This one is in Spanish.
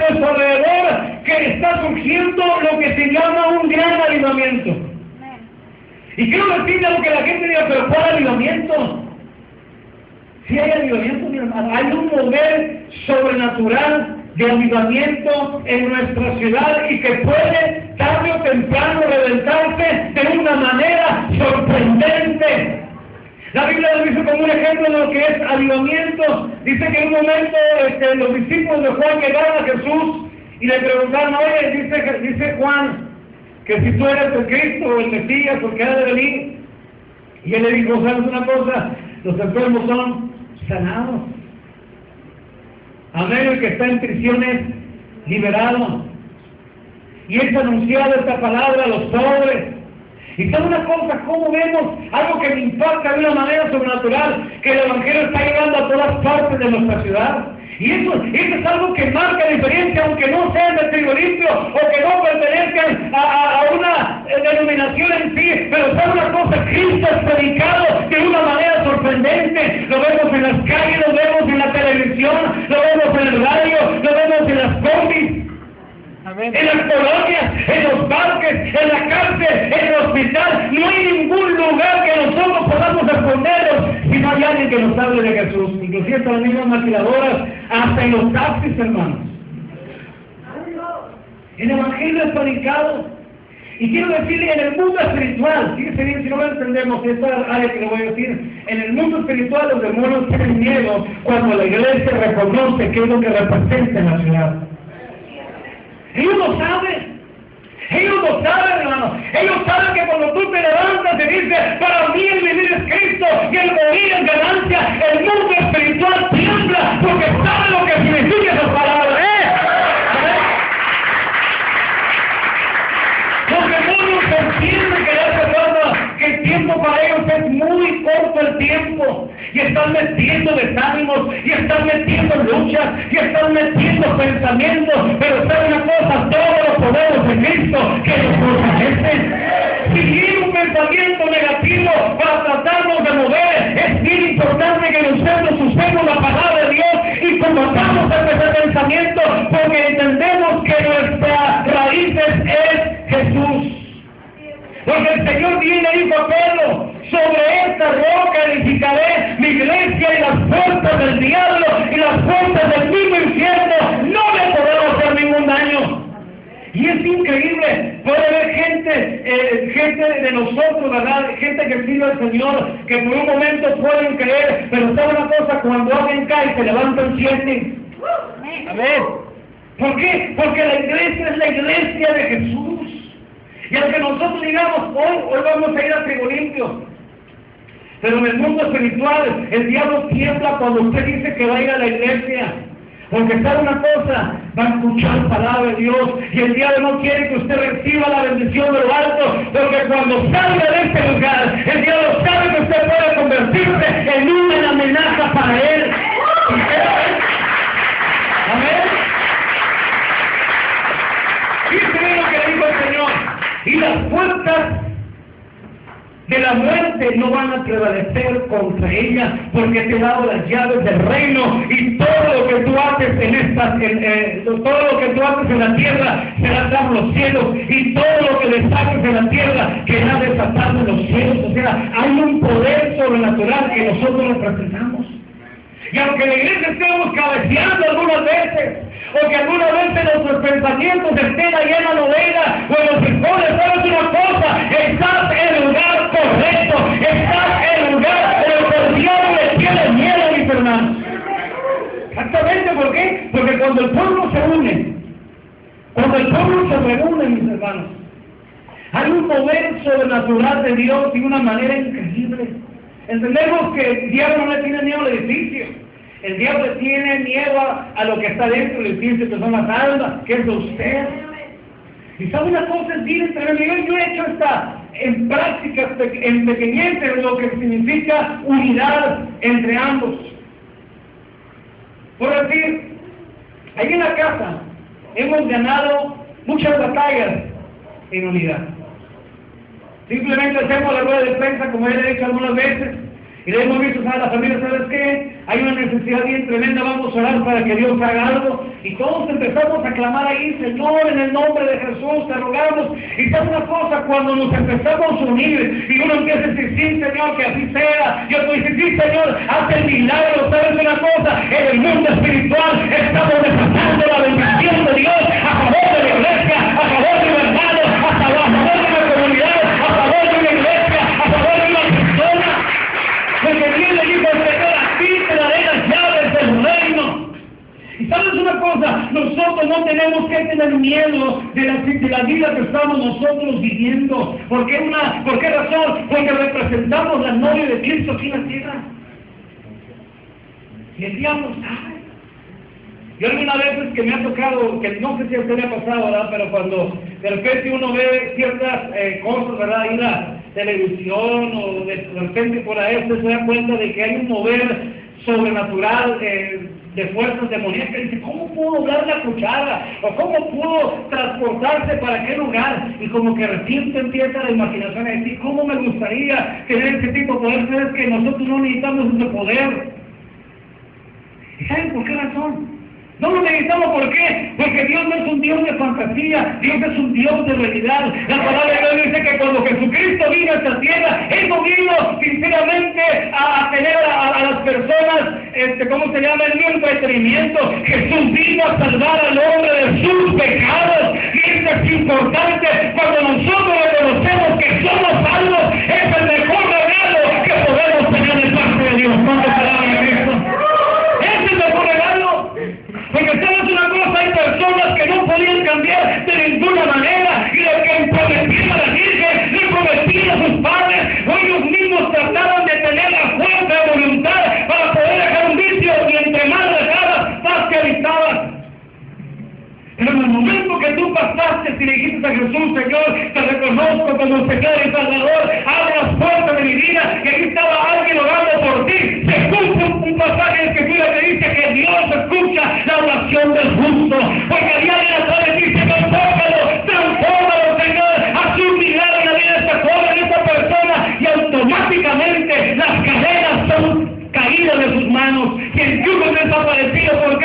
a nuestro alrededor que está surgiendo lo que se llama un gran avivamiento. Y quiero decirle algo que la gente diga, pero ¿cuál avivamiento? Si hay avivamiento, mi hermano, hay un mover sobrenatural de avivamiento en nuestra ciudad y que puede tarde o temprano reventarse de una manera sorprendente. La Biblia lo dice como un ejemplo de lo que es avivamiento. Dice que en un momento los discípulos de Juan llegaron a Jesús y le preguntaron, oye, dice Juan, que si tú eres el Cristo o el Mesías, porque ha de venir. Y él le dijo, ¿sabes una cosa? Los enfermos son sanados. Amén, el que está en prisiones, liberado. Y es anunciado esta palabra a los pobres. Y sabe una cosa, ¿cómo vemos algo que me impacta de una manera sobrenatural? Que el Evangelio está llegando a todas partes de nuestra ciudad. Y eso es algo que marca diferencia, aunque no sean de Trigo Limpio o que no pertenezcan a una denominación en sí. Pero sabe una cosa, Cristo es predicado de una manera sorprendente. Lo vemos en las calles, lo vemos en la televisión, lo vemos en el radio, lo vemos en las combis. Amén. En las colonias, en los parques, en la cárcel, en el hospital. No hay ningún lugar que nosotros podamos respondernos si no hay alguien que nos hable de Jesús. Inclusive hasta las mismas maquiladoras, hasta en los taxis, hermanos. El Evangelio es predicado. Y quiero decirle, en el mundo espiritual, fíjense bien, si no lo entendemos, esta área que le voy a decir, en el mundo espiritual los demonios tienen miedo cuando la iglesia reconoce qué es lo que representa en la ciudad. Ellos lo saben, hermano. Ellos saben que cuando tú te levantas y dices, para mí el vivir es Cristo y el morir es ganancia, el mundo espiritual tiembla porque sabe lo que significa esa palabra. Los demonios entienden que el tiempo para ellos es muy corto el tiempo. Y están metiendo desánimos, y están metiendo luchas, y están metiendo pensamientos. Pero sabe una cosa, todos los poderes de Cristo que nos fortalecen. Si viene un pensamiento negativo para tratarnos de mover, es bien importante que nosotros usemos la palabra de Dios y combatamos ese pensamiento, porque entendemos que nuestra raíces es Jesús. Porque el Señor viene y dijo a Pedro, sobre esta roca edificaré mi iglesia y las puertas del diablo y las puertas del mismo infierno no le podrán hacer ningún daño. Y es increíble, puede haber gente de nosotros, ¿verdad? Gente que sirve al Señor, que por un momento pueden creer, pero sabe una cosa, cuando alguien cae, se levantan siete. Amén. ¿Por qué? Porque la iglesia es la iglesia de Jesús. Y aunque nosotros digamos, hoy vamos a ir a Trigo Limpio, pero en el mundo espiritual, el diablo tiembla cuando usted dice que va a ir a la iglesia. Porque sabe una cosa, va a escuchar palabra de Dios y el diablo no quiere que usted reciba la bendición de lo alto, porque cuando salga de este lugar, el diablo sabe que usted puede convertirse en una amenaza para él. Amén. Fíjese lo que dijo el Señor. Y las puertas de la muerte no van a prevalecer contra ella, porque te he dado las llaves del reino, y todo lo que tú haces todo lo que tú haces en la tierra será atado en los cielos, y todo lo que desates en la tierra quedará desatado en los cielos. O sea, hay un poder sobrenatural que nosotros representamos. Y aunque la iglesia estemos cabeceando algunas veces, o que algunas veces nuestros pensamientos estén ahí en la novela o en los frijoles, ¿sabes una cosa? Estás en el lugar correcto, estás en el lugar en el que el diablo le tiene miedo, mis hermanos. Exactamente, ¿por qué? Porque cuando el pueblo se une, cuando el pueblo se reúne, mis hermanos, hay un mover sobrenatural de Dios de una manera increíble. Entendemos que el diablo no le tiene miedo al edificio. El diablo le tiene miedo a lo que está dentro del edificio, que son las almas, que es de usted. Y sabe una cosa, es bien tremendo. Yo he hecho esta en prácticas, en pequeñez, de lo que significa unidad entre ambos. Por decir, ahí en la casa hemos ganado muchas batallas en unidad. Simplemente hacemos la rueda de prensa, como he dicho algunas veces, y le hemos visto a la familia, ¿sabes qué? hay una necesidad bien tremenda, vamos a orar para que Dios haga algo. Y todos empezamos a clamar ahí, Señor, en el nombre de Jesús, te rogamos. Y sabe una cosa, cuando nos empezamos a unir y uno empieza a decir, sí, Señor, que así sea. Y otro dice, sí, Señor, haz el milagro. ¿Sabes una cosa? En el mundo espiritual estamos desatando la bendición de Dios a favor de la iglesia, a favor de los hermanos, a favor de la comunidad, a favor de la iglesia, a favor de una persona. Porque Dios le dijo al Señor, a ti te daré las llaves del reino. Y sabes una cosa, nosotros no tenemos que tener miedo de la vida que estamos nosotros viviendo. ¿Por qué razón? Porque representamos la novia de Cristo aquí en la tierra. Y el diablo sabe. Yo algunas veces que me ha tocado, que no sé si a usted le ha pasado, ¿verdad? Pero cuando de repente uno ve ciertas cosas, ¿verdad? Ahí la televisión o de repente por ahí usted se da cuenta de que hay un mover sobrenatural de fuerzas demoníacas. Y dice, ¿cómo pudo doblar la cuchara? ¿O cómo pudo transportarse para qué lugar? Y como que recién te empieza la imaginación a decir, ¿cómo me gustaría tener ese tipo de poder? ¿Sabes que nosotros no necesitamos ese poder? ¿Y saben por qué razón? No lo necesitamos, ¿por qué? Porque Dios no es un Dios de fantasía, Dios es un Dios de realidad. La palabra de Dios dice que cuando Jesucristo vino a esta tierra, Él no vino sinceramente a tener a las personas, ¿cómo se llama? El entretenimiento. Jesús vino a salvar al hombre de sus pecados. Y eso es importante. Cuando nosotros reconocemos que somos salvos, es el mejor regalo que podemos tener de parte de Dios. ¿Cuánto palabra de Cristo? Es el mejor regalo. Porque sabes una cosa, hay personas que no podían cambiar de ninguna manera, y los que prometían a la Virgen, le prometían a sus padres, o ellos mismos trataban de tener la fuerza de voluntad para poder dejar un vicio, y entre más dejabas, más te habitaban. Pero en el momento que tú pasaste y le dijiste a Jesús, Señor, te reconozco como Señor y Salvador, abre las puertas de mi vida, y aquí estaba alguien orando por ti. Se cumple un pasaje en Escritura que dice que Dios escucha la oración del justo. Porque a diario la puede decir, Señor, tócalo, transfórmalo, Señor, haz un milagro en la vida de esta joven, de esta persona, y automáticamente las cadenas son caídas de sus manos, y el yugo desaparecido por